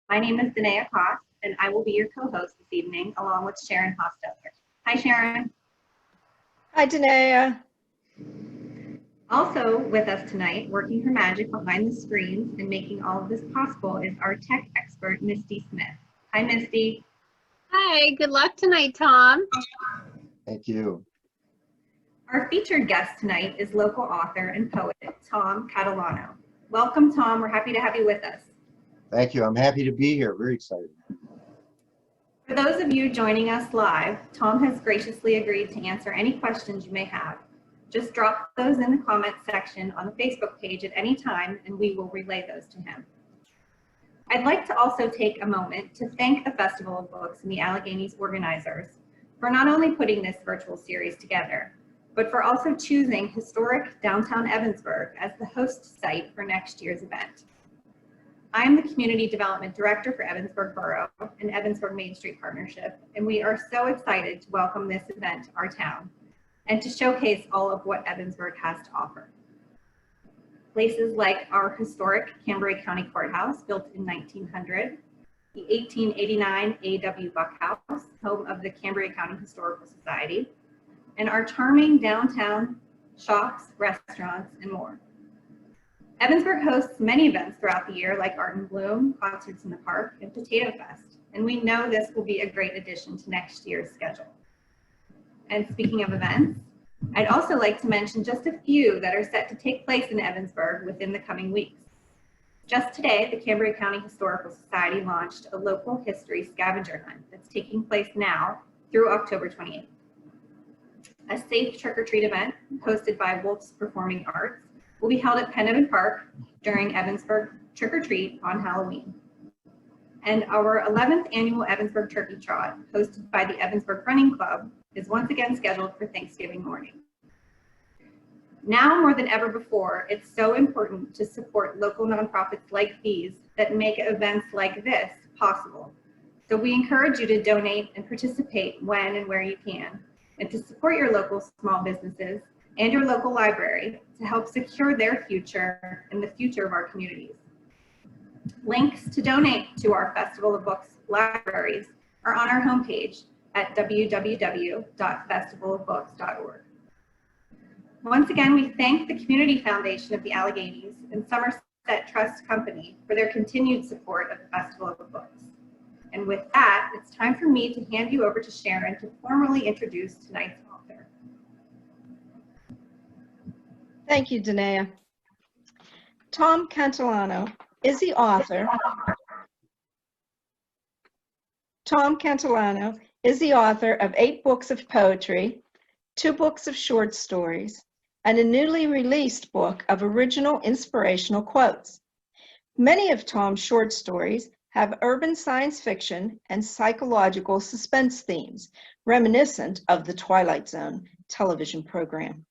My name is Danae Koss, and I will be your co-host this evening, along with Sharon Hostetler. Hi, Sharon. Hi, Danae. Also with us tonight, working her magic behind the screens and making all of this possible, is our tech expert, Misty Smith. Hi, Misty. Hi, good luck tonight, Tom. Thank you. Our featured guest tonight is local author and poet, Tom Catalano. Welcome, Tom. We're happy to have you with us. Thank you. I'm happy to be here. Very excited. For those of you joining us live, Tom has graciously agreed to answer any questions you may have. Just drop those in the comments section on the Facebook page at any time, and we will relay those to him. I'd like to also take a moment to thank the Festival of Books and the Alleghenies organizers for not only putting this virtual series together, but for also choosing historic downtown Evansburg as the host site for next year's event. I am the Community Development Director for Evansburg Borough and Evansburg Main Street Partnership, and we are so excited to welcome this event to our town and to showcase all of what Evansburg has to offer. Places like our historic Cambria County Courthouse, built in 1900, the 1889 A.W. Buck House, home of the Cambria County Historical Society, and our charming downtown shops, restaurants, and more. Evansburg hosts many events throughout the year, like Art and Bloom, concerts in the park, and Potato Fest, and we know this will be a great addition to next year's schedule. And speaking of events, I'd also like to mention just a few that are set to take place in Evansburg within the coming weeks. Just today, the Cambria County Historical Society launched a local history scavenger hunt that's taking place now through October 28th. A safe trick-or-treat event hosted by Wolf's Performing Arts will be held at Penn Park during Evansburg Trick-or-Treat on Halloween. And our 11th annual Evansburg Turkey Trot, hosted by the Evansburg Running Club, is once again scheduled for Thanksgiving morning. Now more than ever before, it's so important to support local nonprofits like these that make events like this possible. So we encourage you to donate and participate when and where you can, and to support your local small businesses and your local library to help secure their future and the future of our communities. Links to donate to our Festival of Books libraries are on our homepage at www.festivalofbooks.org. Once again, we thank the Community Foundation of the Alleghenies and Somerset Trust Company for their continued support of the Festival of Books. And with that, it's time for me to hand you over to Sharon to formally introduce tonight's author. Thank you, Danae. Tom Catalano is the author. Tom Catalano is the author of 8 books of poetry, 2 books of short stories, and a newly released book of original inspirational quotes. Many of Tom's short stories have urban science fiction and psychological suspense themes, reminiscent of the Twilight Zone television program.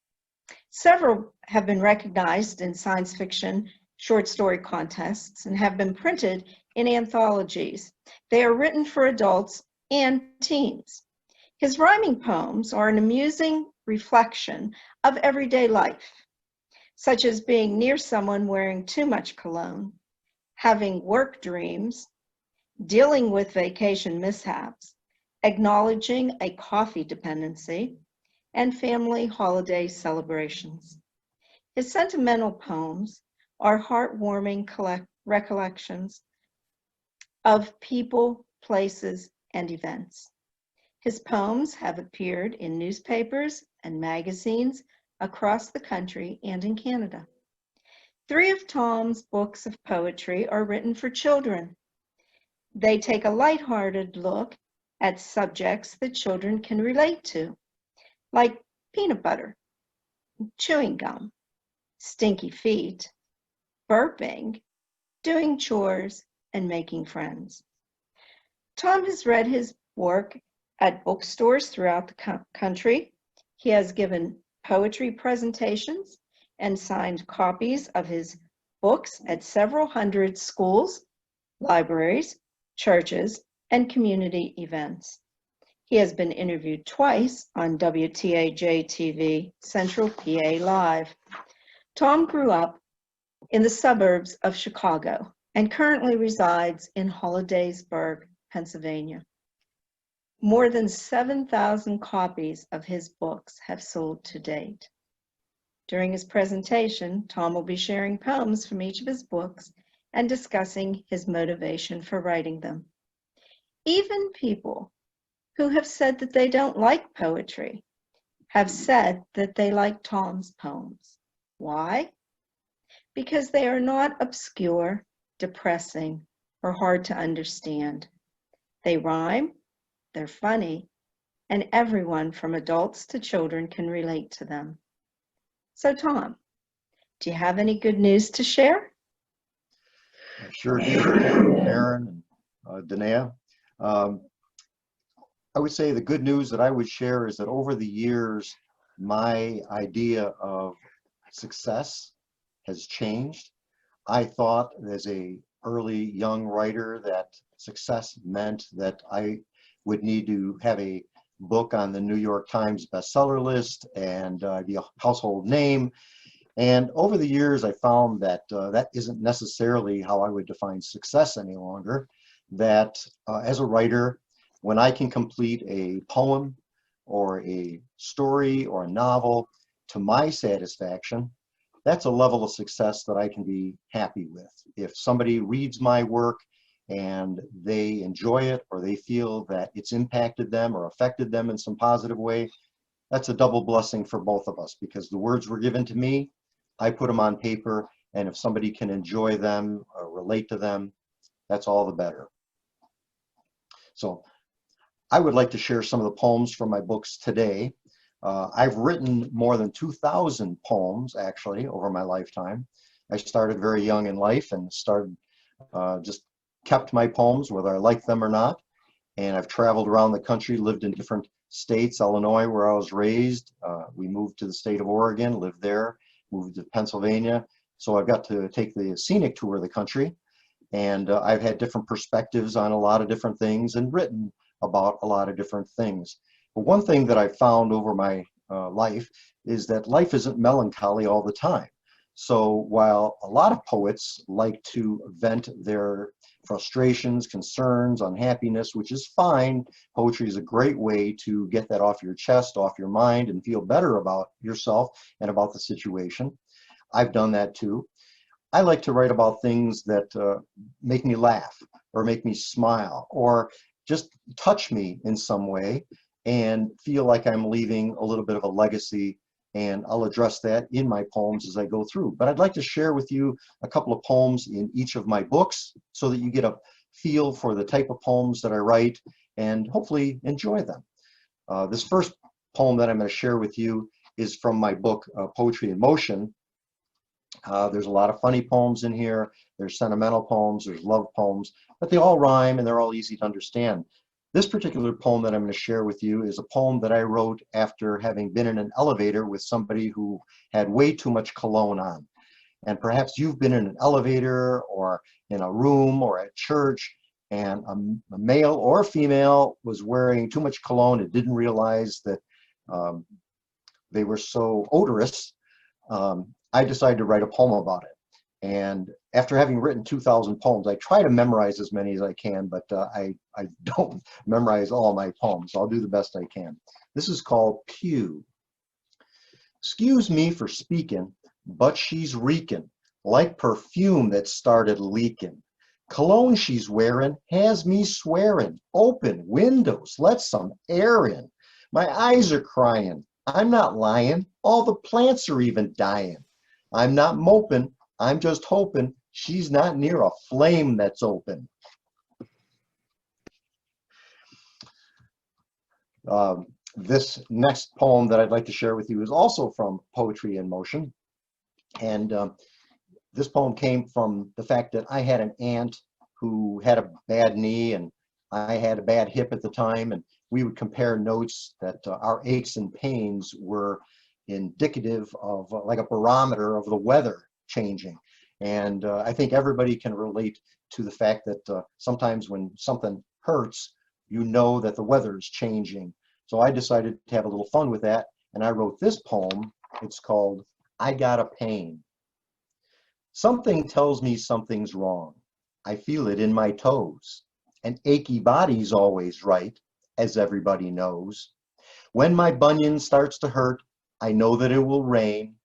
Several have been recognized in science fiction short story contests and have been printed in anthologies. They are written for adults and teens. His rhyming poems are an amusing reflection of everyday life, such as being near someone wearing too much cologne, having work dreams, dealing with vacation mishaps, acknowledging a coffee dependency, and family holiday celebrations. His sentimental poems are heartwarming recollections of people, places, and events. His poems have appeared in newspapers and magazines across the country and in Canada. 3 of Tom's books of poetry are written for children. They take a lighthearted look at subjects that children can relate to, like peanut butter, chewing gum, stinky feet, burping, doing chores, and making friends. Tom has read his work at bookstores throughout the country. He has given poetry presentations and signed copies of his books at several hundred schools, libraries, churches, and community events. He has been interviewed twice on WTAJ-TV Central PA Live. Tom grew up in the suburbs of Chicago and currently resides in Hollidaysburg, Pennsylvania. More than 7,000 copies of his books have sold to date. During his presentation, Tom will be sharing poems from each of his books and discussing his motivation for writing them. Even people who have said that they don't like poetry have said that they like Tom's poems. Why? Because they are not obscure, depressing, or hard to understand. They rhyme, they're funny, and everyone from adults to children can relate to them. So Tom, do you have any good news to share? I sure do, Aaron and Danae. I would say the good news that I would share is that over the years, my idea of success has changed. I thought as a early young writer that success meant that I would need to have a book on the New York Times bestseller list and be a household name. And over the years, I found that that isn't necessarily how I would define success any longer. That as a writer, when I can complete a poem or a story or a novel to my satisfaction, that's a level of success that I can be happy with. If somebody reads my work and they enjoy it, or they feel that it's impacted them or affected them in some positive way, that's a double blessing for both of us, because the words were given to me, I put them on paper, and if somebody can enjoy them or relate to them, that's all the better. So I would like to share some of the poems from my books today. I've written more than 2,000 poems, actually, over my lifetime. I started very young in life and just kept my poems, whether I liked them or not. And I've traveled around the country, lived in different states, Illinois, where I was raised. We moved to the state of Oregon, lived there, moved to Pennsylvania. So I've got to take the scenic tour of the country. And I've had different perspectives on a lot of different things and written about a lot of different things. But one thing that I've found over my life is that life isn't melancholy all the time. So while a lot of poets like to vent their frustrations, concerns, unhappiness, which is fine, poetry is a great way to get that off your chest, off your mind, and feel better about yourself and about the situation. I've done that too. I like to write about things that make me laugh or make me smile or just touch me in some way and feel like I'm leaving a little bit of a legacy, and I'll address that in my poems as I go through. But I'd like to share with you a couple of poems in each of my books so that you get a feel for the type of poems that I write and hopefully enjoy them. This first poem that I'm going to share with you is from my book, Poetry in Motion. There's a lot of funny poems in here. There's sentimental poems, there's love poems, but they all rhyme and they're all easy to understand. This particular poem that I'm going to share with you is a poem that I wrote after having been in an elevator with somebody who had way too much cologne on. And perhaps you've been in an elevator or in a room or at church, and a male or female was wearing too much cologne and didn't realize that they were so odorous. I decided to write a poem about it. And after having written 2,000 poems, I try to memorize as many as I can, but I don't memorize all my poems. I'll do the best I can. This is called Pew. Excuse me for speaking, but she's reeking like perfume that started leaking. Cologne she's wearing has me swearing. Open windows, let some air in. My eyes are crying. I'm not lying. All the plants are even dying. I'm not moping. I'm just hoping she's not near a flame that's open. This next poem that I'd like to share with you is also from Poetry in Motion. And this poem came from the fact that I had an aunt who had a bad knee and I had a bad hip at the time, and we would compare notes that our aches and pains were indicative of like a barometer of the weather changing. And I think everybody can relate to the fact that sometimes when something hurts, you know that the weather is changing. So I decided to have a little fun with that, and I wrote this poem. It's called I Got a Pain. Something tells me something's wrong. I feel it in my toes. An achy body's always right, as everybody knows. When my bunion starts to hurt, I know that it will rain.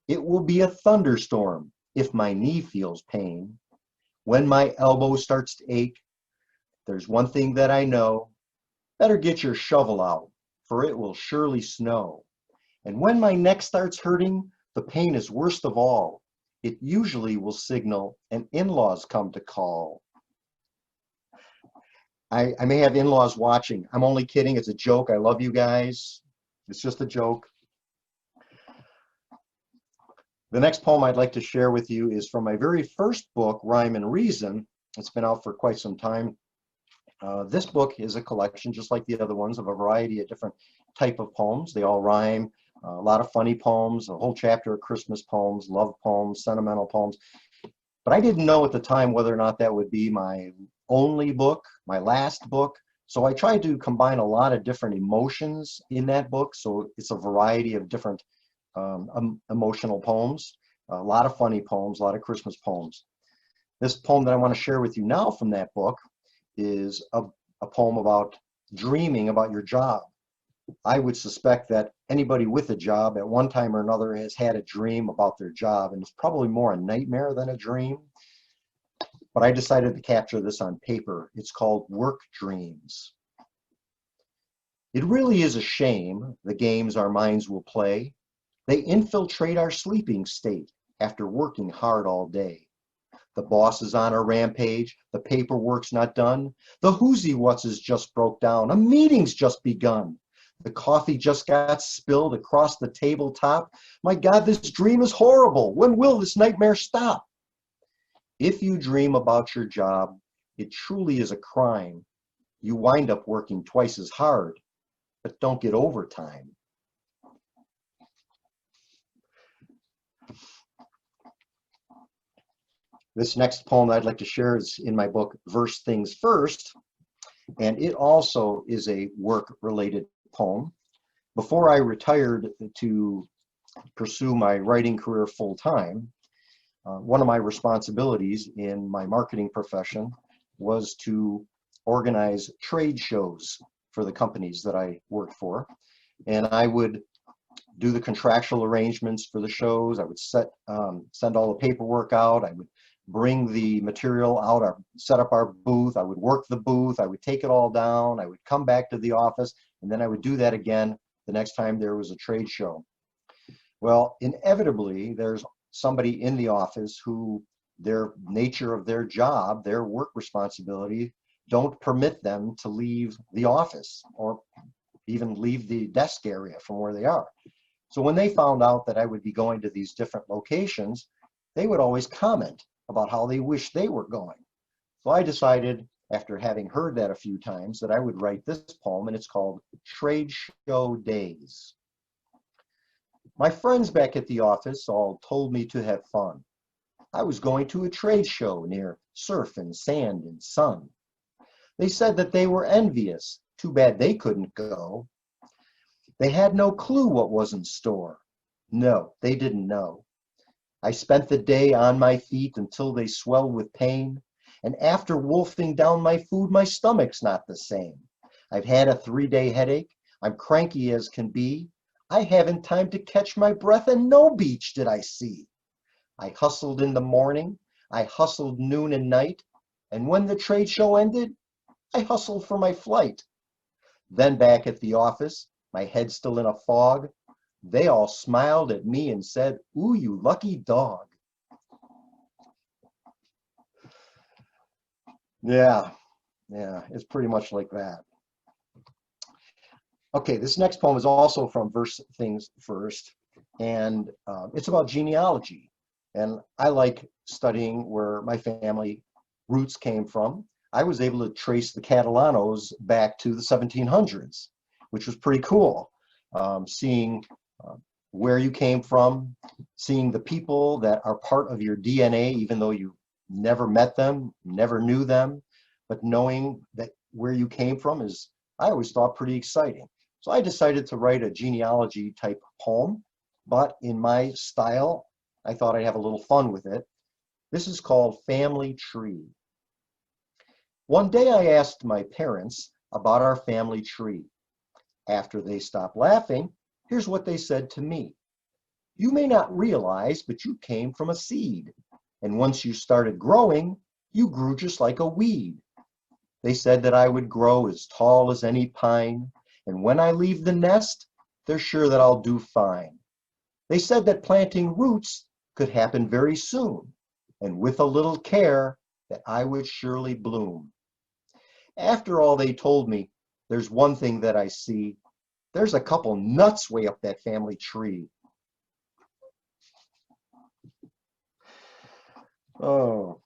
It will be a thunderstorm if my knee feels pain. When my elbow starts to ache, there's one thing that I know. Better get your shovel out, for it will surely snow. And when my neck starts hurting, the pain is worst of all. It usually will signal an in-laws come to call. I may have in-laws watching. I'm only kidding. It's a joke. I love you guys. It's just a joke. The next poem I'd like to share with you is from my very first book, Rhyme and Reason. It's been out for quite some time. This book is a collection, just like the other ones, of a variety of different type of poems. They all rhyme, a lot of funny poems, a whole chapter of Christmas poems, love poems, sentimental poems. But I didn't know at the time whether or not that would be my only book, my last book. So I tried to combine a lot of different emotions in that book. So it's a variety of different emotional poems, a lot of funny poems, a lot of Christmas poems. This poem that I want to share with you now from that book is a poem about dreaming about your job. I would suspect that anybody with a job at one time or another has had a dream about their job, and it's probably more a nightmare than a dream. But I decided to capture this on paper. It's called Work Dreams. It really is a shame, the games our minds will play. They infiltrate our sleeping state after working hard all day. The boss is on a rampage, the paperwork's not done, the whoosy-what's just broke down, a meeting's just begun. The coffee just got spilled across the tabletop. My God, this dream is horrible. When will this nightmare stop? If you dream about your job, it truly is a crime. You wind up working twice as hard, but don't get overtime. This next poem I'd like to share is in my book, Verse Things First, and it also is a work-related poem. Before I retired to pursue my writing career full-time, one of my responsibilities in my marketing profession was to organize trade shows for the companies that I worked for. And I would do the contractual arrangements for the shows. I would send all the paperwork out. I would bring the material out, set up our booth. I would work the booth. I would take it all down. I would come back to the office, and then I would do that again the next time there was a trade show. Well, inevitably, there's somebody in the office who their nature of their job, their work responsibility, don't permit them to leave the office or even leave the desk area from where they are. So when they found out that I would be going to these different locations, they would always comment about how they wish they were going. So I decided, after having heard that a few times, that I would write this poem, and it's called Trade Show Days. My friends back at the office all told me to have fun. I was going to a trade show near surf and sand and sun. They said that they were envious. Too bad they couldn't go. They had no clue what was in store. No, they didn't know. I spent the day on my feet until they swelled with pain, and after wolfing down my food, my stomach's not the same. I've had a 3-day headache. I'm cranky as can be. I haven't time to catch my breath, and no beach did I see. I hustled in the morning. I hustled noon and night, and when the trade show ended, I hustled for my flight. Then back at the office, my head still in a fog, they all smiled at me and said, "Ooh, you lucky dog." Yeah, it's pretty much like that. Okay, this next poem is also from Verse Things First, and it's about genealogy. And I like studying where my family roots came from. I was able to trace the Catalanos back to the 1700s, which was pretty cool. Seeing where you came from, seeing the people that are part of your DNA, even though you never met them, never knew them, but knowing that where you came from is, I always thought, pretty exciting. So I decided to write a genealogy type poem, but in my style, I thought I'd have a little fun with it. This is called Family Tree. One day I asked my parents about our family tree. After they stopped laughing, here's what they said to me. You may not realize, but you came from a seed. And once you started growing, you grew just like a weed. They said that I would grow as tall as any pine. And when I leave the nest, they're sure that I'll do fine. They said that planting roots could happen very soon. And with a little care, that I would surely bloom. After all they told me, there's one thing that I see. There's a couple nuts way up that family tree. Oh,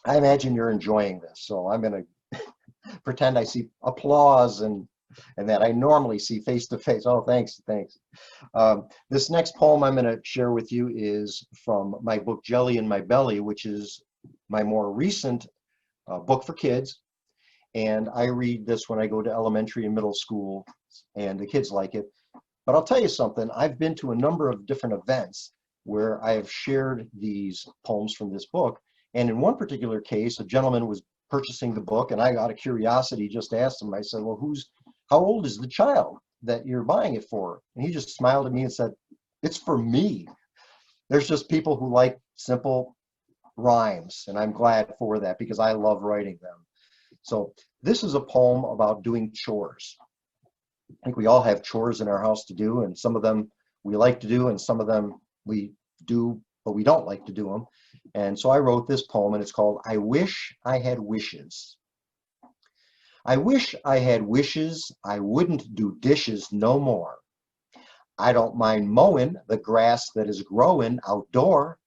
I imagine you're enjoying this, so I'm going to pretend I see applause and that I normally see face to face. Oh, thanks. This next poem I'm going to share with you is from my book Jelly in My Belly, which is my more recent book for kids. And I read this when I go to elementary and middle school, and the kids like it. But I'll tell you something, I've been to a number of different events where I have shared these poems from this book. And in one particular case, a gentleman was purchasing the book, and I, out of curiosity, just asked him, I said, well, how old is the child that you're buying it for? And he just smiled at me and said, it's for me. There's just people who like simple rhymes, and I'm glad for that because I love writing them. So this is a poem about doing chores. I think we all have chores in our house to do, and some of them we like to do, and some of them we do, but we don't like to do them. And so I wrote this poem, and it's called I Wish I Had Wishes. I wish I had wishes, I wouldn't do dishes no more. I don't mind mowing the grass that is growing outdoor.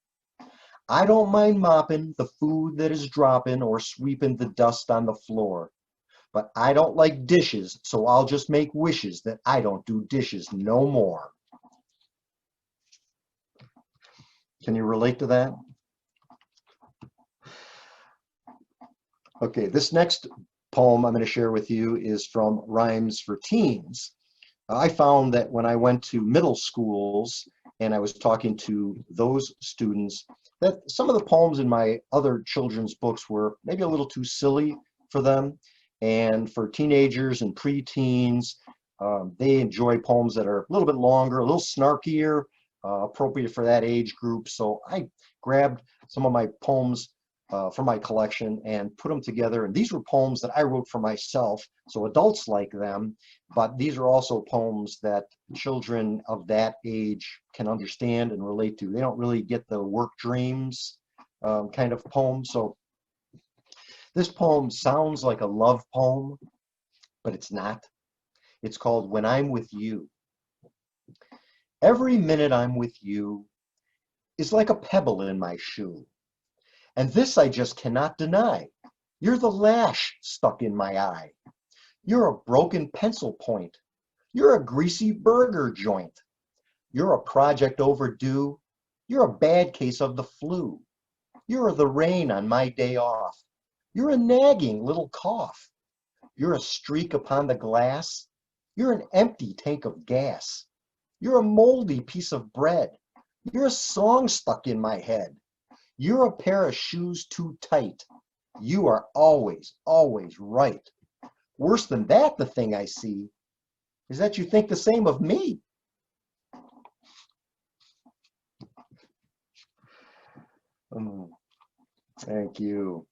I don't mind mopping the food that is dropping or sweeping the dust on the floor. But I don't like dishes, so I'll just make wishes that I don't do dishes no more. Can you relate to that? Okay, this next poem I'm going to share with you is from Rhymes for Teens. I found that when I went to middle schools and I was talking to those students, that some of the poems in my other children's books were maybe a little too silly for them. And for teenagers and preteens, they enjoy poems that are a little bit longer, a little snarkier, appropriate for that age group. So I grabbed some of my poems from my collection and put them together. And these were poems that I wrote for myself, so adults like them, but these are also poems that children of that age can understand and relate to. They don't really get the work dreams kind of poem. So this poem sounds like a love poem, but it's not. It's called When I'm With You. Every minute I'm with you is like a pebble in my shoe. And this I just cannot deny. You're the lash stuck in my eye. You're a broken pencil point. You're a greasy burger joint. You're a project overdue. You're a bad case of the flu. You're the rain on my day off. You're a nagging little cough. You're a streak upon the glass. You're an empty tank of gas. You're a moldy piece of bread. You're a song stuck in my head. You're a pair of shoes too tight. You are always, always right. Worse than that, the thing I see is that you think the same of me. Thank you.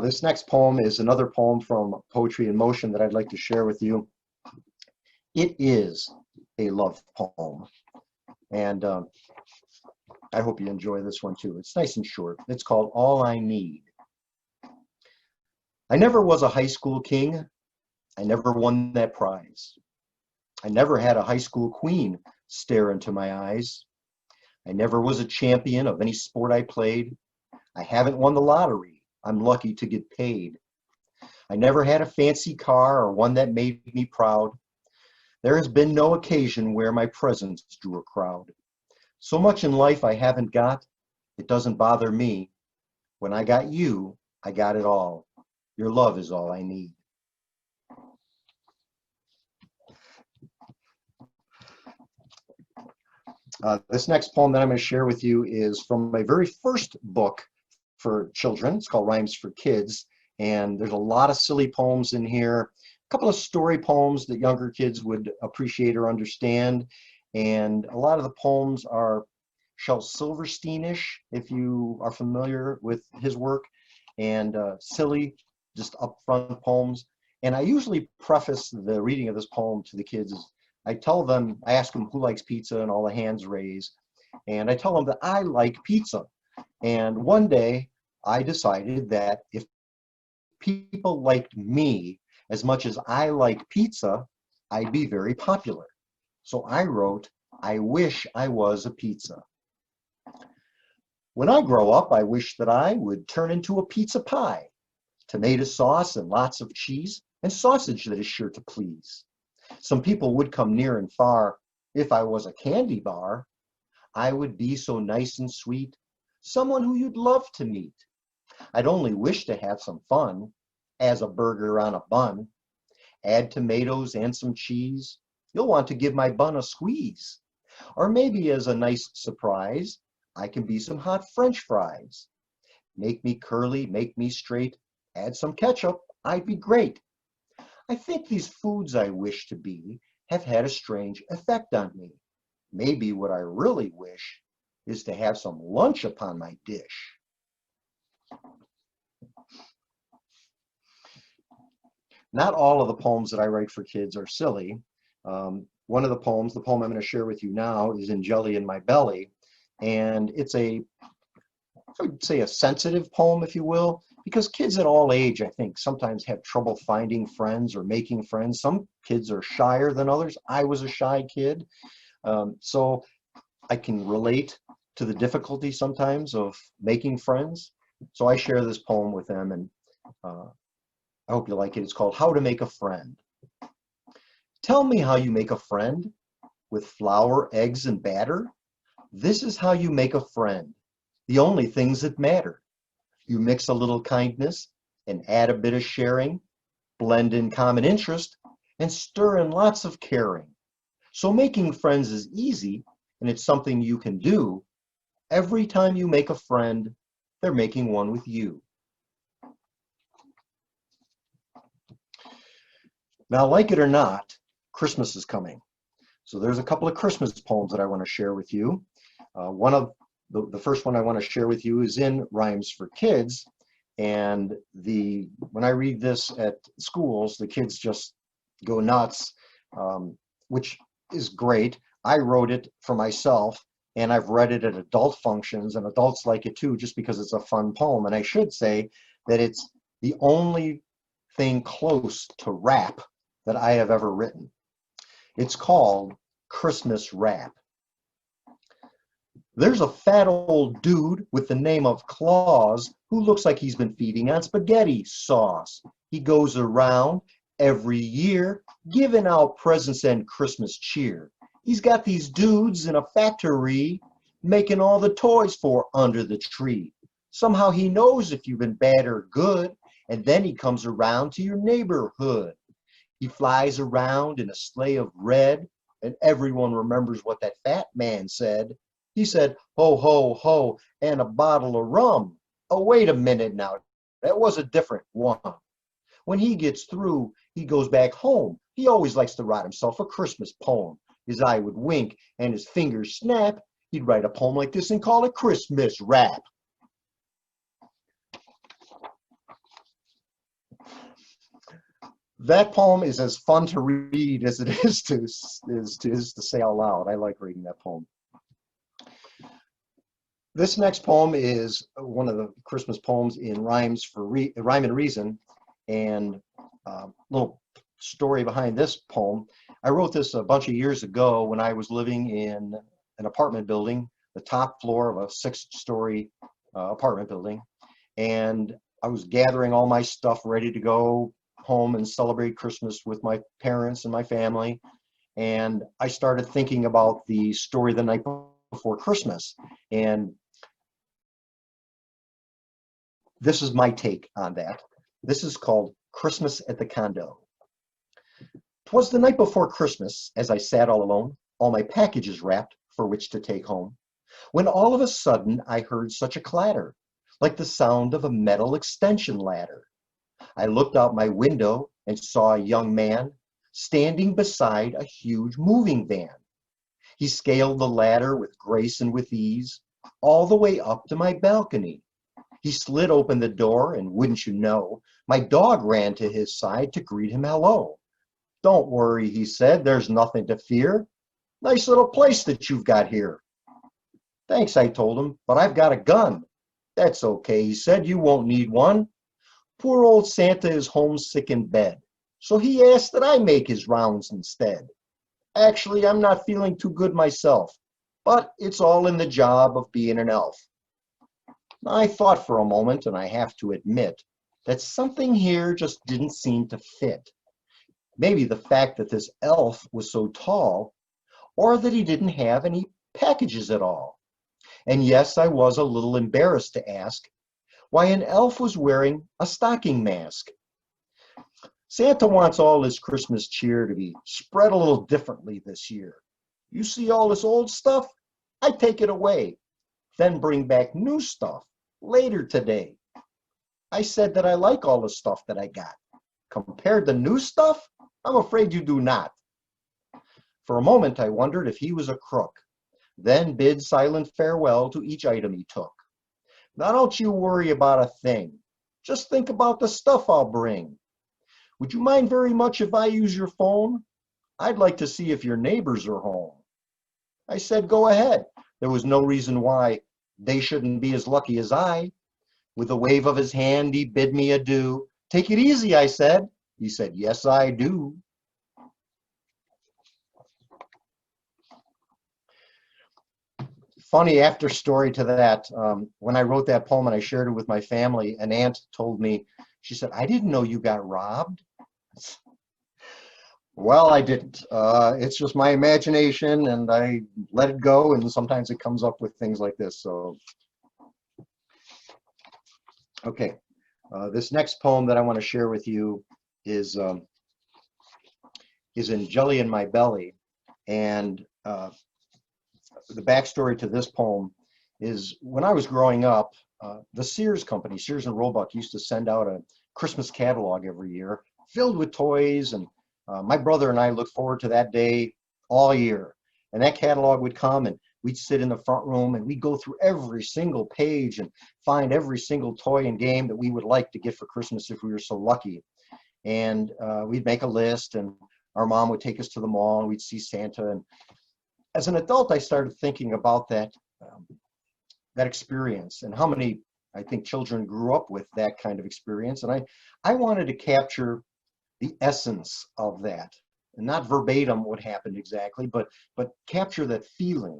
This next poem is another poem from Poetry in Motion that I'd like to share with you. It is a love poem, and I hope you enjoy this one too. It's nice and short. It's called All I Need. I never was a high school king. I never won that prize. I never had a high school queen stare into my eyes. I never was a champion of any sport I played. I haven't won the lottery. I'm lucky to get paid. I never had a fancy car or one that made me proud. There has been no occasion where my presence drew a crowd. So much in life I haven't got, it doesn't bother me. When I got you, I got it all. Your love is all I need. This next poem that I'm going to share with you is from my very first book for children. It's called Rhymes for Kids. And there's a lot of silly poems in here, a couple of story poems that younger kids would appreciate or understand. And a lot of the poems are Shel Silverstein-ish, if you are familiar with his work, and silly, just upfront poems. And I usually preface the reading of this poem to the kids. I ask them who likes pizza, and all the hands raise. And I tell them that I like pizza. And one day I decided that if people liked me as much as I like pizza, I'd be very popular. So I wrote, I wish I was a pizza. When I grow up, I wish that I would turn into a pizza pie, tomato sauce and lots of cheese, and sausage that is sure to please. Some people would come near and far. If I was a candy bar, I would be so nice and sweet, someone who you'd love to meet. I'd only wish to have some fun, as a burger on a bun. Add tomatoes and some cheese. You'll want to give my bun a squeeze. Or maybe as a nice surprise, I can be some hot French fries. Make me curly, make me straight. Add some ketchup, I'd be great. I think these foods I wish to be have had a strange effect on me. Maybe what I really wish is to have some lunch upon my dish. Not all of the poems that I write for kids are silly. One of the poems, the poem I'm going to share with you now, is In Jelly in My Belly. And it's I would say a sensitive poem, if you will, because kids at all age, I think, sometimes have trouble finding friends or making friends. Some kids are shyer than others. I was a shy kid. So I can relate to the difficulty sometimes of making friends. So I share this poem with them, and I hope you like it. It's called How to Make a Friend. Tell me how you make a friend with flour, eggs, and batter. This is how you make a friend, the only things that matter. You mix a little kindness and add a bit of sharing, blend in common interest, and stir in lots of caring. So making friends is easy, and it's something you can do. Every time you make a friend, they're making one with you. Now, like it or not, Christmas is coming. So there's a couple of Christmas poems that I want to share with you. One of the first one I want to share with you is in Rhymes for Kids. And when I read this at schools, the kids just go nuts, which is great. I wrote it for myself, and I've read it at adult functions, and adults like it too, just because it's a fun poem. And I should say that it's the only thing close to rap that I have ever written. It's called Christmas Rap. There's a fat old dude with the name of Claus who looks like he's been feeding on spaghetti sauce. He goes around every year giving out presents and Christmas cheer. He's got these dudes in a factory making all the toys for under the tree. Somehow he knows if you've been bad or good, and then he comes around to your neighborhood. He flies around in a sleigh of red, and everyone remembers what that fat man said. He said, ho, ho, ho, and a bottle of rum. Oh, wait a minute now. That was a different one. When he gets through, he goes back home. He always likes to write himself a Christmas poem. His eye would wink and his fingers snap. He'd write a poem like this and call it Christmas Rap. That poem is as fun to read as it is to say out loud. I like reading that poem. This next poem is one of the Christmas poems in Rhyme and Reason. And a little story behind this poem. I wrote this a bunch of years ago when I was living in an apartment building, the top floor of a 6-story apartment building. And I was gathering all my stuff ready to go home and celebrate Christmas with my parents and my family. And I started thinking about the story The Night Before Christmas. And this is my take on that. This is called Christmas at the Condo. 'Twas the night before Christmas, as I sat all alone, all my packages wrapped for which to take home, when all of a sudden I heard such a clatter. like the sound of a metal extension ladder. I looked out my window and saw a young man standing beside a huge moving van. He scaled the ladder with grace and with ease, all the way up to my balcony. He slid open the door, and wouldn't you know, my dog ran to his side to greet him hello. "Don't worry," he said, "there's nothing to fear. Nice little place that you've got here." "Thanks," I told him, "but I've got a gun." "That's okay," he said, "you won't need one. Poor old Santa is homesick in bed, so he asked that I make his rounds instead. Actually, I'm not feeling too good myself, but it's all in the job of being an elf." I thought for a moment, and I have to admit that something here just didn't seem to fit. Maybe the fact that this elf was so tall, or that he didn't have any packages at all. And yes, I was a little embarrassed to ask why an elf was wearing a stocking mask. Santa wants all his Christmas cheer to be spread a little differently this year. You see all this old stuff? I take it away, then bring back new stuff later today. I said that I like all the stuff that I got. Compared to new stuff, I'm afraid you do not. For a moment, I wondered if he was a crook, then bid silent farewell to each item he took. "Now don't you worry about a thing. Just think about the stuff I'll bring. Would you mind very much if I use your phone? I'd like to see if your neighbors are home." I said, "Go ahead." There was no reason why they shouldn't be as lucky as I. With a wave of his hand, he bid me adieu. "Take it easy," I said. He said, "Yes, I do." Funny after story to that, when I wrote that poem and I shared it with my family, an aunt told me, she said, "I didn't know you got robbed." Well, I didn't. It's just my imagination, and I let it go, and sometimes it comes up with things like this. So, okay. This next poem that I want to share with you is "In Jelly in My Belly," and the backstory to this poem is when I was growing up, the Sears company, Sears and Roebuck, used to send out a Christmas catalog every year filled with toys, and my brother and I looked forward to that day all year. And that catalog would come, and we'd sit in the front room, and we'd go through every single page and find every single toy and game that we would like to get for Christmas if we were so lucky. And we'd make a list, and our mom would take us to the mall, and we'd see Santa. And as an adult, I started thinking about that experience, and how many, I think, children grew up with that kind of experience. And I wanted to capture the essence of that, and not verbatim what happened exactly, but capture that feeling.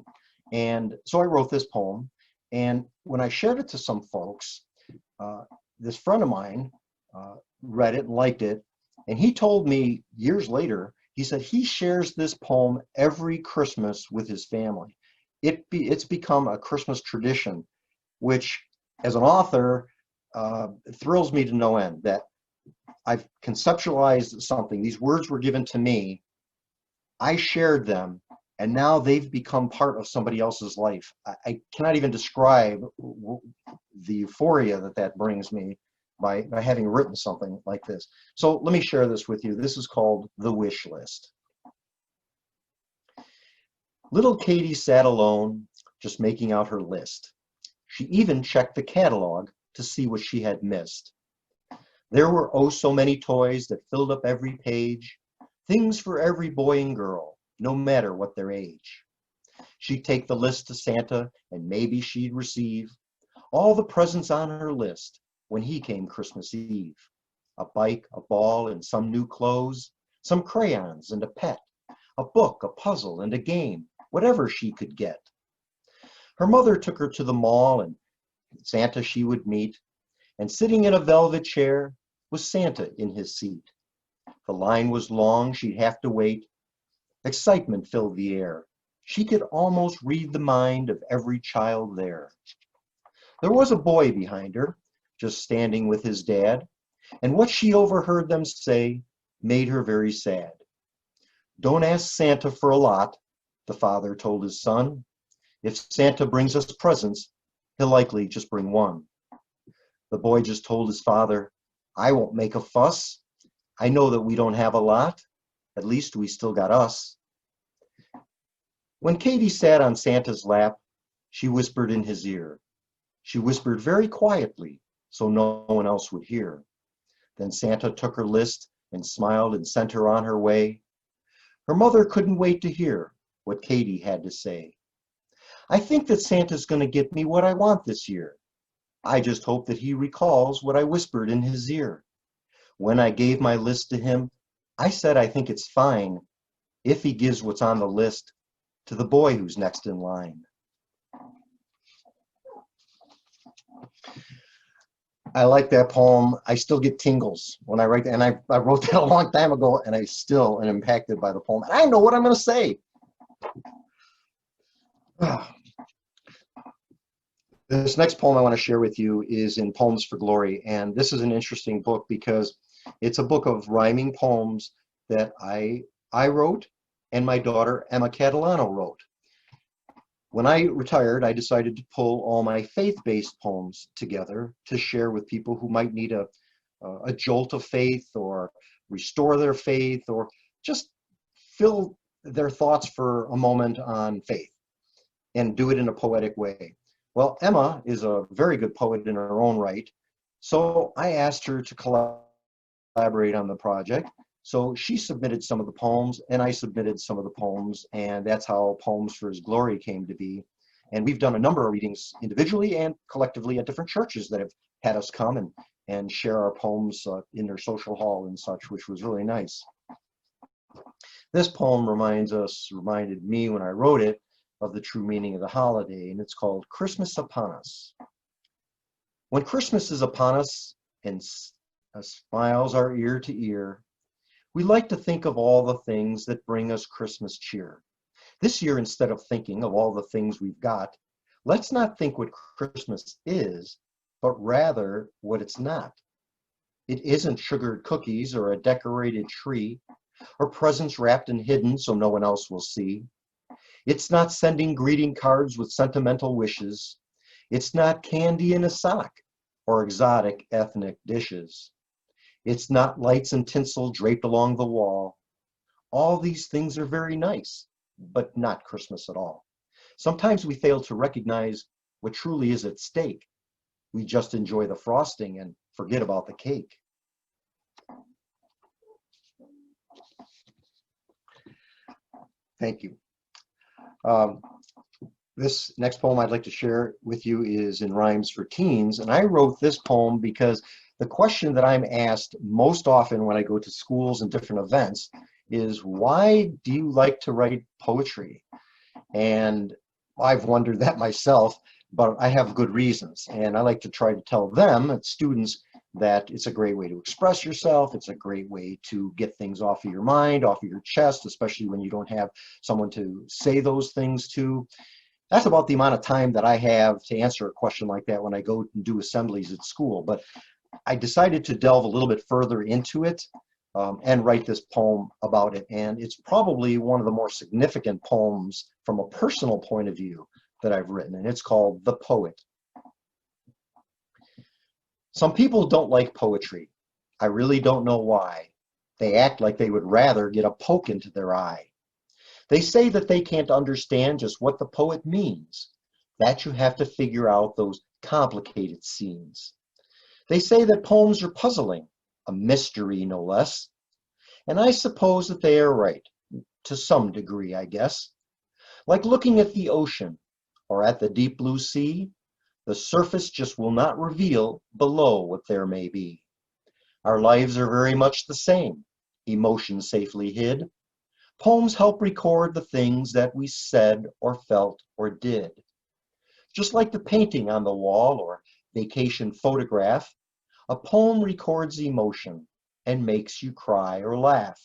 And so I wrote this poem, and when I shared it to some folks, this friend of mine read it and liked it, and he told me years later, he said he shares this poem every Christmas with his family. It's become a Christmas tradition, which, as an author, thrills me to no end, that I've conceptualized something. These words were given to me, I shared them, and now they've become part of somebody else's life. I cannot even describe the euphoria that brings me by having written something like this. So let me share this with you. This is called The Wish List. Little Katie sat alone, just making out her list. She even checked the catalog to see what she had missed. There were oh so many toys that filled up every page, things for every boy and girl, no matter what their age. She'd take the list to Santa, and maybe she'd receive all the presents on her list when he came Christmas Eve. A bike, a ball, and some new clothes, some crayons and a pet, a book, a puzzle, and a game, whatever she could get. Her mother took her to the mall, and Santa she would meet, and sitting in a velvet chair was Santa in his seat. The line was long, she'd have to wait. Excitement filled the air. She could almost read the mind of every child there. There was a boy behind her, just standing with his dad, and what she overheard them say made her very sad. Don't ask Santa for a lot, the father told his son. If Santa brings us presents, he'll likely just bring one. The boy just told his father, "I won't make a fuss. I know that we don't have a lot. At least we still got us." When Katie sat on Santa's lap, she whispered in his ear. She whispered very quietly so no one else would hear. Then Santa took her list and smiled and sent her on her way. Her mother couldn't wait to hear what Katie had to say. "I think that Santa's going to get me what I want this year. I just hope that he recalls what I whispered in his ear. When I gave my list to him, I said I think it's fine if he gives what's on the list to the boy who's next in line." I like that poem. I still get tingles when I write that, and I wrote that a long time ago, and I still am impacted by the poem. I know what I'm going to say. This next poem I want to share with you is in Poems for Glory, and this is an interesting book because it's a book of rhyming poems that I wrote and my daughter Emma Catalano wrote. When I retired, I decided to pull all my faith-based poems together to share with people who might need a jolt of faith or restore their faith or just fill their thoughts for a moment on faith and do it in a poetic way. Well, Emma is a very good poet in her own right, so I asked her to collaborate on the project. So she submitted some of the poems, and I submitted some of the poems, and that's how Poems for His Glory came to be. And we've done a number of readings individually and collectively at different churches that have had us come and share our poems in their social hall and such, which was really nice. This poem reminded me when I wrote it of the true meaning of the holiday, and it's called Christmas Upon Us. When Christmas is upon us and smiles are ear to ear, we like to think of all the things that bring us Christmas cheer. This year, instead of thinking of all the things we've got, let's not think what Christmas is, but rather what it's not. It isn't sugared cookies or a decorated tree or presents wrapped and hidden so no one else will see. It's not sending greeting cards with sentimental wishes. It's not candy in a sock or exotic ethnic dishes. It's not lights and tinsel draped along the wall. All these things are very nice, but not Christmas at all. Sometimes we fail to recognize what truly is at stake. We just enjoy the frosting and forget about the cake. Thank you. This next poem I'd like to share with you is in Rhymes for Teens, and I wrote this poem because the question that I'm asked most often when I go to schools and different events is, why do you like to write poetry? And I've wondered that myself, but I have good reasons. And I like to try to tell them, students, that it's a great way to express yourself. It's a great way to get things off of your mind, off of your chest, especially when you don't have someone to say those things to. That's about the amount of time that I have to answer a question like that when I go and do assemblies at school. But I decided to delve a little bit further into it and write this poem about it. And it's probably one of the more significant poems from a personal point of view that I've written, and it's called The Poet. Some people don't like poetry. I really don't know why. They act like they would rather get a poke into their eye. They say that they can't understand just what the poet means, that you have to figure out those complicated scenes. They say that poems are puzzling, a mystery no less. And I suppose that they are right, to some degree, I guess. Like looking at the ocean or at the deep blue sea, the surface just will not reveal below what there may be. Our lives are very much the same, emotions safely hid. Poems help record the things that we said or felt or did. Just like the painting on the wall or vacation photograph, a poem records emotion and makes you cry or laugh.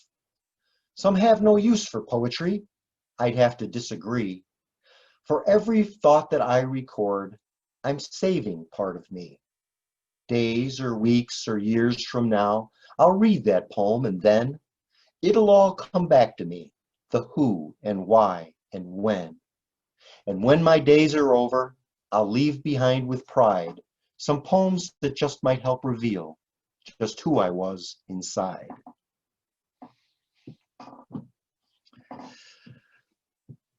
Some have no use for poetry. I'd have to disagree. For every thought that I record, I'm saving part of me. Days or weeks or years from now, I'll read that poem and then it'll all come back to me, the who and why and when. And when my days are over, I'll leave behind with pride some poems that just might help reveal just who I was inside.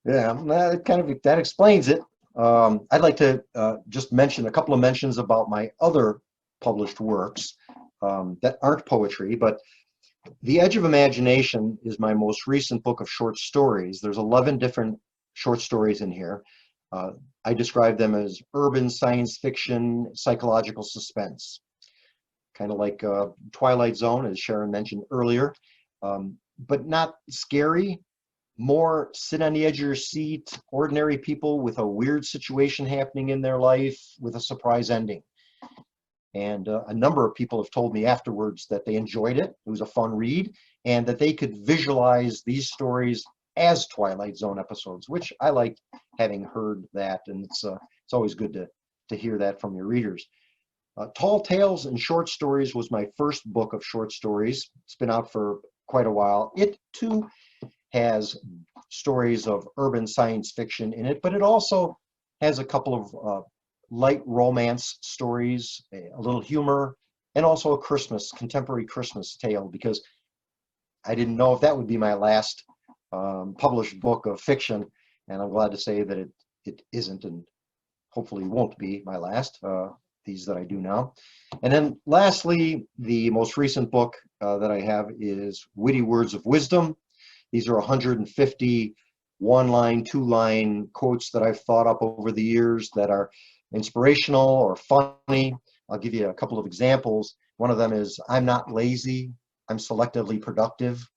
Yeah, that explains it. I'd like to just mention a couple of mentions about my other published works that aren't poetry, but The Edge of Imagination is my most recent book of short stories. There's 11 different short stories in here. I describe them as urban science fiction, psychological suspense. Kind of like Twilight Zone, as Sharon mentioned earlier, but not scary, more sit on the edge of your seat, ordinary people with a weird situation happening in their life with a surprise ending. And a number of people have told me afterwards that they enjoyed it. It was a fun read, and that they could visualize these stories as Twilight Zone episodes, which I like having heard that, and it's always good to hear that from your readers. Tall Tales and Short Stories was my first book of short stories. It's been out for quite a while. It too has stories of urban science fiction in it, but it also has a couple of light romance stories, a little humor, and also a contemporary Christmas tale, because I didn't know if that would be my last published book of fiction, and I'm glad to say that it isn't, and hopefully won't be my last, these that I do now. And then lastly, the most recent book that I have is Witty Words of Wisdom. These are 150 one-line, two-line quotes that I've thought up over the years that are inspirational or funny. I'll give you a couple of examples. One of them is, I'm not lazy, I'm selectively productive.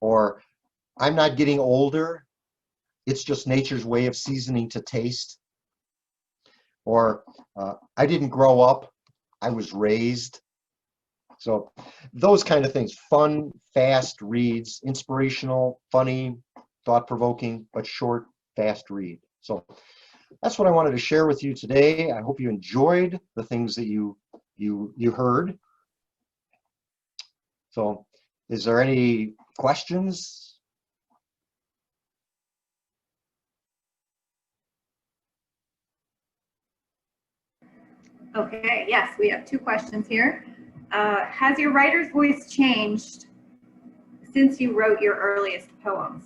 Or, I'm not getting older, it's just nature's way of seasoning to taste. Or, I didn't grow up, I was raised. So those kind of things, fun, fast reads, inspirational, funny, thought-provoking, but short, fast read. So that's what I wanted to share with you today. I hope you enjoyed the things that you heard. So is there any questions? Okay, yes, we have two questions here. Has your writer's voice changed since you wrote your earliest poems?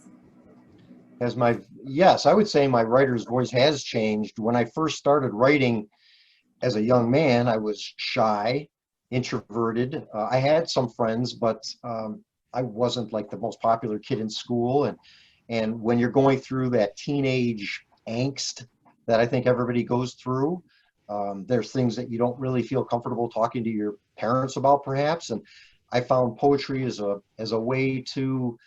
Yes, I would say my writer's voice has changed. When I first started writing as a young man, I was shy, introverted. I had some friends, but I wasn't like the most popular kid in school. And when you're going through that teenage angst that I think everybody goes through, there's things that you don't really feel comfortable talking to your parents about, perhaps. And I found poetry as a way to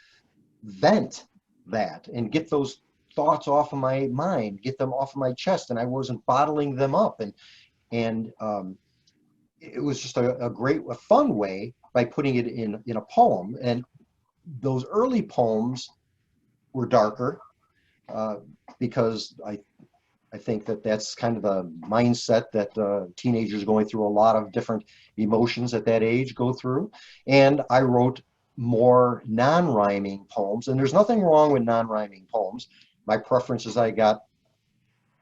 vent that and get those thoughts off of my mind, get them off of my chest, and I wasn't bottling them up. And it was just a fun way by putting it in a poem. And those early poems were darker because I think that's kind of the mindset that teenagers going through a lot of different emotions at that age go through. And I wrote more non-rhyming poems, and there's nothing wrong with non-rhyming poems. My preference as I got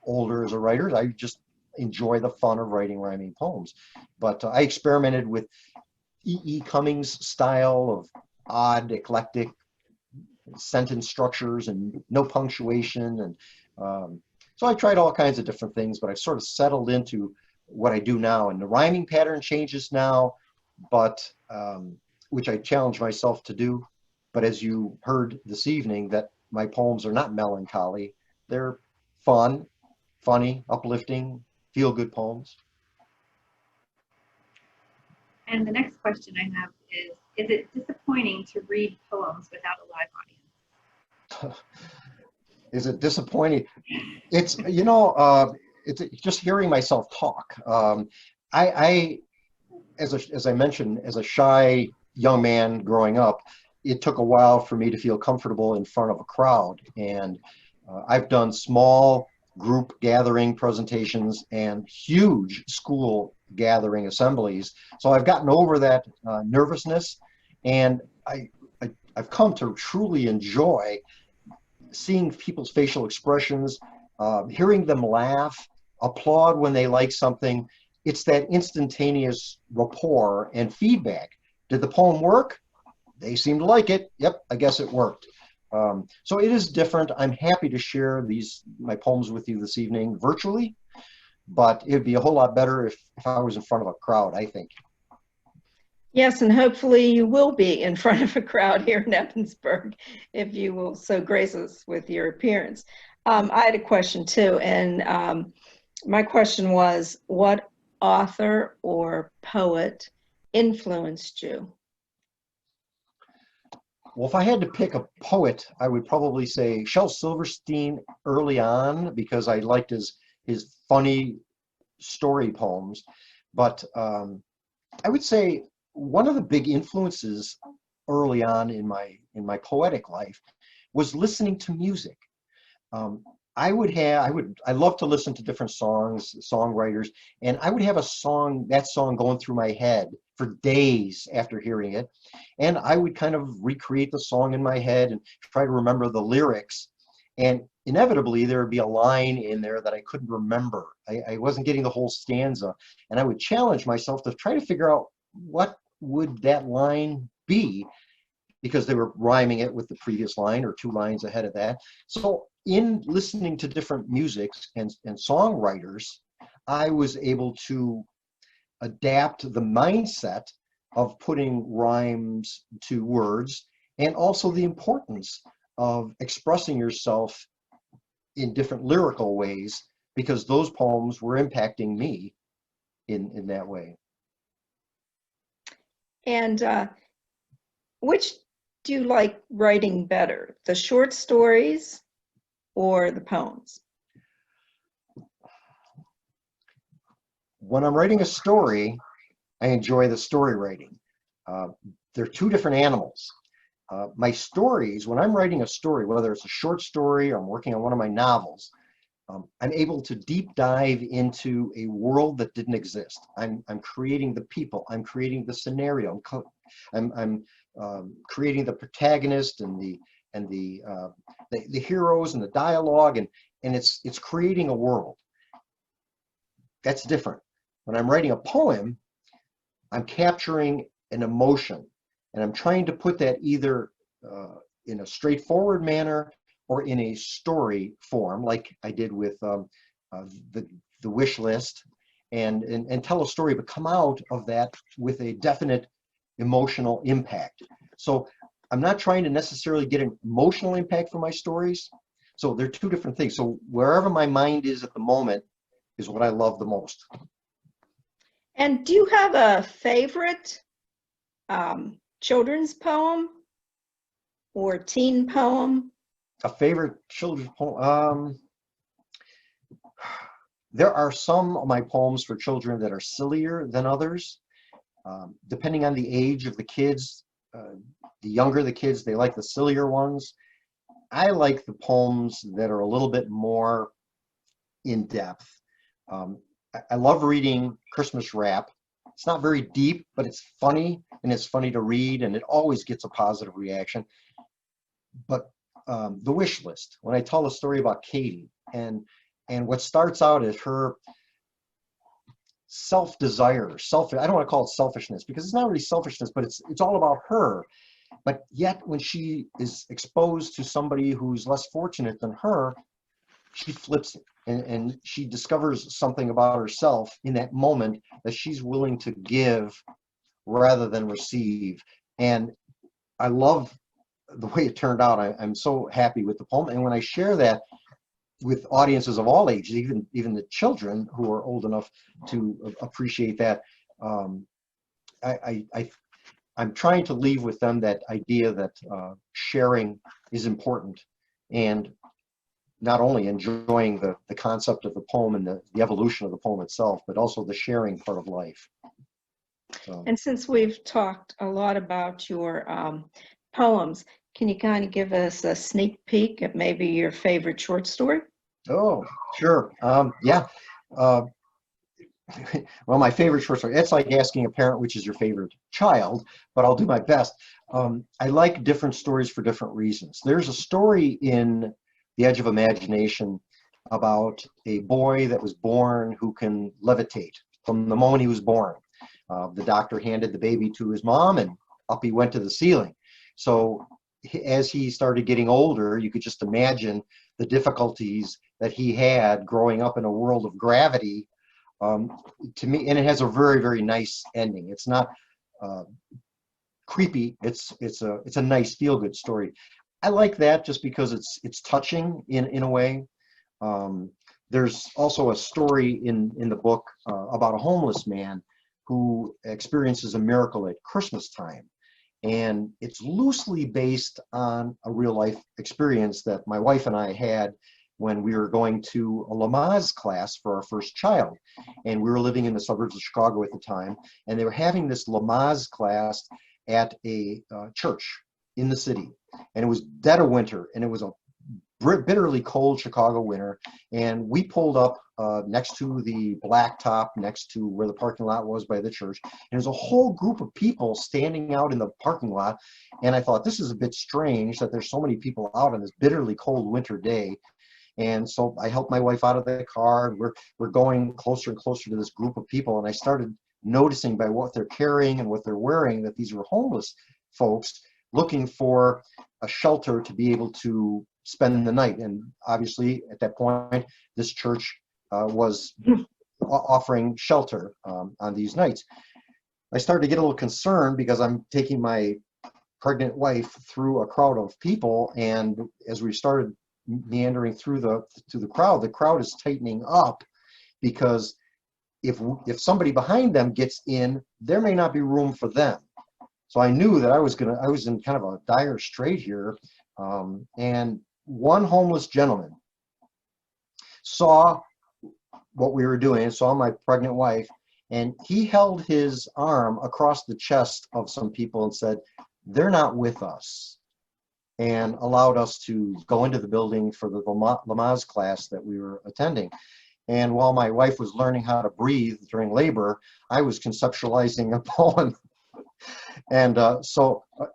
older as a writer, I just enjoy the fun of writing rhyming poems. But I experimented with E.E. Cummings' style of odd, eclectic sentence structures and no punctuation. And so I tried all kinds of different things, but I've sort of settled into what I do now. And the rhyming pattern changes now, but which I challenge myself to do. But as you heard this evening, that my poems are not melancholy. They're fun, funny, uplifting, feel-good poems. And the next question I have is it disappointing to read poems without a live audience? Is it disappointing? It's, it's just hearing myself talk. As I mentioned, as a shy young man growing up, it took a while for me to feel comfortable in front of a crowd. And I've done small group gathering presentations and huge school gathering assemblies. So I've gotten over that nervousness, and I've come to truly enjoy seeing people's facial expressions, hearing them laugh, applaud when they like something. It's that instantaneous rapport and feedback. Did the poem work? They seem to like it. Yep, I guess it worked. So it is different. I'm happy to share my poems with you this evening virtually, but it'd be a whole lot better if I was in front of a crowd, I think. Yes, and hopefully you will be in front of a crowd here in Evansburg if you will so grace us with your appearance. I had a question too, and my question was, what author or poet influenced you? Well, if I had to pick a poet, I would probably say Shel Silverstein early on, because I liked his funny story poems. But I would say one of the big influences early on in my poetic life was listening to music. I love to listen to different songs, songwriters, and I would have that song going through my head for days after hearing it. And I would kind of recreate the song in my head and try to remember the lyrics. And inevitably there would be a line in there that I couldn't remember. I wasn't getting the whole stanza. And I would challenge myself to try to figure out what would that line be, because they were rhyming it with the previous line or two lines ahead of that. So in listening to different musics and songwriters, I was able to adapt the mindset of putting rhymes to words, and also the importance of expressing yourself in different lyrical ways, because those poems were impacting me in that way. And which do you like writing better, the short stories or the poems? When I'm writing a story, I enjoy the story writing. They're two different animals. My stories, when I'm writing a story, whether it's a short story or I'm working on one of my novels, I'm able to deep dive into a world that didn't exist. I'm creating the people. I'm creating the scenario. I'm creating the protagonist and the heroes and the dialogue, and it's creating a world. That's different. When I'm writing a poem, I'm capturing an emotion, and I'm trying to put that either in a straightforward manner or in a story form, like I did with the wish list, and tell a story, but come out of that with a definite emotional impact. So I'm not trying to necessarily get an emotional impact from my stories. So they're two different things. So wherever my mind is at the moment is what I love the most. And do you have a favorite children's poem or teen poem? A favorite children's poem? There are some of my poems for children that are sillier than others. Depending on the age of the kids, the younger the kids, they like the sillier ones. I like the poems that are a little bit more in depth. I love reading Christmas rap. It's not very deep, but it's funny, and it's funny to read, and it always gets a positive reaction. But the wish list, when I tell a story about Katie, and what starts out as her self-desire, I don't want to call it selfishness, because it's not really selfishness, but it's all about her. But yet when she is exposed to somebody who's less fortunate than her, she flips it, and she discovers something about herself in that moment that she's willing to give rather than receive. And I love the way it turned out. I'm so happy with the poem, and when I share that with audiences of all ages, even the children who are old enough to appreciate that, I'm trying to leave with them that idea that sharing is important, and not only enjoying the concept of the poem and the evolution of the poem itself, but also the sharing part of life. So. And since we've talked a lot about your poems, can you kind of give us a sneak peek at maybe your favorite short story? Oh, sure. Yeah. Well, my favorite short story, it's like asking a parent which is your favorite child, but I'll do my best. I like different stories for different reasons. There's a story in The Edge of Imagination about a boy that was born who can levitate from the moment he was born. The doctor handed the baby to his mom and up he went to the ceiling. So as he started getting older, you could just imagine the difficulties that he had growing up in a world of gravity. To me, and it has a very, very nice ending. It's not creepy. It's a nice feel-good story. I like that just because it's touching in a way. There's also a story in the book about a homeless man who experiences a miracle at Christmas time. And it's loosely based on a real life experience that my wife and I had when we were going to a Lamaze class for our first child. And we were living in the suburbs of Chicago at the time. And they were having this Lamaze class at a church in the city. And it was dead of winter, and it was a bitterly cold Chicago winter. And we pulled up next to the blacktop, next to where the parking lot was by the church. And there's a whole group of people standing out in the parking lot. And I thought, this is a bit strange that there's so many people out on this bitterly cold winter day. And so I helped my wife out of the car. And we're going closer and closer to this group of people. And I started noticing by what they're carrying and what they're wearing that these were homeless folks looking for a shelter to be able to spend the night. And obviously at that point, this church was offering shelter on these nights. I started to get a little concerned because I'm taking my pregnant wife through a crowd of people, and as we started meandering through the crowd is tightening up, because if somebody behind them gets in, there may not be room for them. So I knew that I was in kind of a dire strait here, and one homeless gentleman saw what we were doing, saw my pregnant wife, and he held his arm across the chest of some people and said, "They're not with us," and allowed us to go into the building for the Lamaze class that we were attending. And while my wife was learning how to breathe during labor, I was conceptualizing a poem. And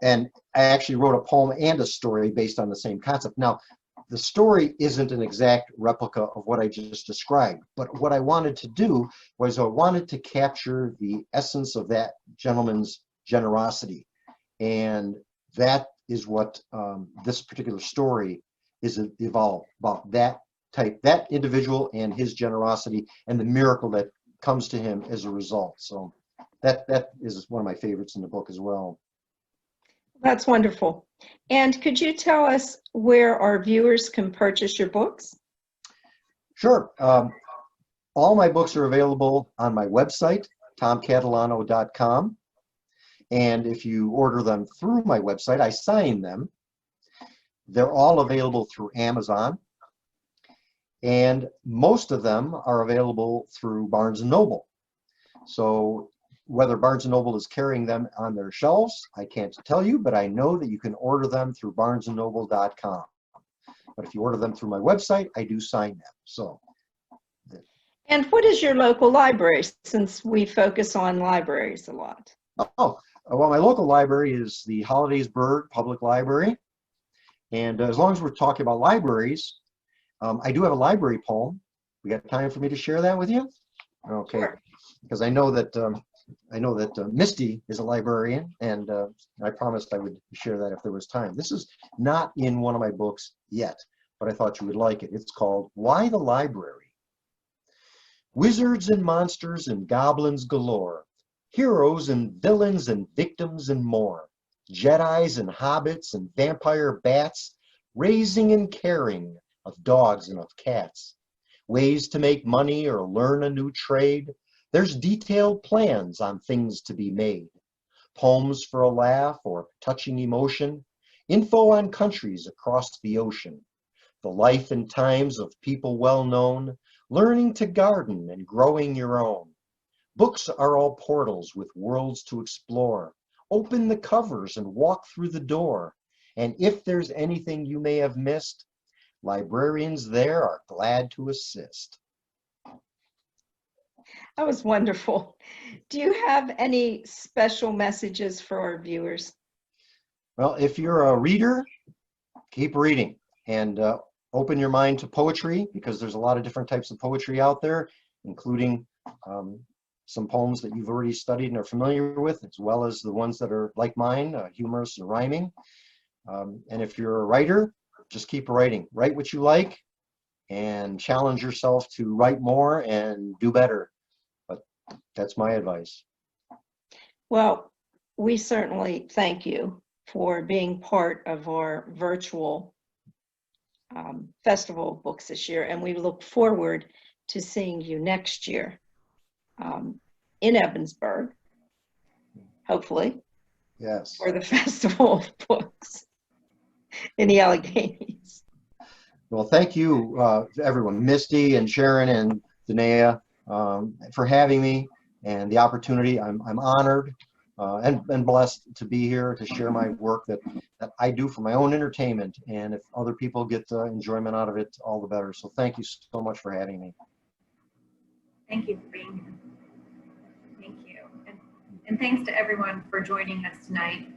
and I actually wrote a poem and a story based on the same concept. Now, the story isn't an exact replica of what I just described, but what I wanted to do was I wanted to capture the essence of that gentleman's generosity. And that is what this particular story is evolved about, that individual and his generosity and the miracle that comes to him as a result. So that is one of my favorites in the book as well. That's wonderful. And could you tell us where our viewers can purchase your books? Sure. All my books are available on my website, tomcatalano.com. And if you order them through my website, I sign them. They're all available through Amazon. And most of them are available through Barnes & Noble. So whether Barnes & Noble is carrying them on their shelves, I can't tell you, but I know that you can order them through barnesandnoble.com. But if you order them through my website, I do sign them. So. And what is your local library, since we focus on libraries a lot? Oh, well, my local library is the Hollidaysburg Public Library. And as long as we're talking about libraries, I do have a library poem. We got time for me to share that with you? Okay, Sure. Because I know that Misty is a librarian, and I promised I would share that if there was time. This is not in one of my books yet, but I thought you would like it. It's called Why the Library? Wizards and monsters and goblins galore, heroes and villains and victims and more, Jedis and hobbits and vampire bats, raising and caring of dogs and of cats, ways to make money or learn a new trade. There's detailed plans on things to be made, poems for a laugh or touching emotion, info on countries across the ocean, the life and times of people well known, learning to garden and growing your own. Books are all portals with worlds to explore. Open the covers and walk through the door. And if there's anything you may have missed, librarians there are glad to assist. That was wonderful. Do you have any special messages for our viewers? Well, if you're a reader, keep reading. And open your mind to poetry, because there's a lot of different types of poetry out there, including some poems that you've already studied and are familiar with, as well as the ones that are like mine, humorous and rhyming. And if you're a writer, just keep writing. Write what you like and challenge yourself to write more and do better. But that's my advice. Well, we certainly thank you for being part of our virtual Festival of Books this year, and we look forward to seeing you next year in Evansburg, hopefully, Yes. for the Festival of Books in the Alleghenies. Well, thank you, everyone, Misty and Sharon and Danae, for having me and the opportunity. I'm honored and blessed to be here to share my work that I do for my own entertainment. And if other people get enjoyment out of it, all the better. So thank you so much for having me. Thank you for being here. Thank you. And thanks to everyone for joining us tonight.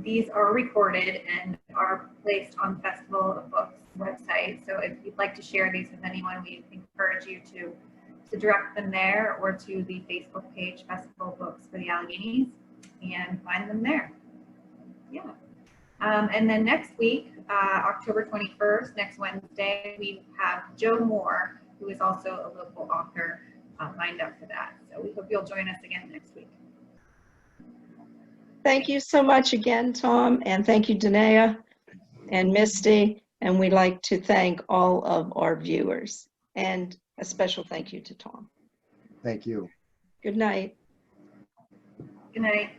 These are recorded and are placed on the Festival of Books website. So if you'd like to share these with anyone, we encourage you to direct them there or to the Facebook page, Festival of Books for the Alleghenies, and find them there. Yeah. And then next week, October 21st, next Wednesday, we have Joe Moore, who is also a local author, lined up for that. So we hope you'll join us again next week. Thank you so much again, Tom, and thank you, Danae and Misty. And we'd like to thank all of our viewers, and a special thank you to Tom. Thank you. Good night. Good night.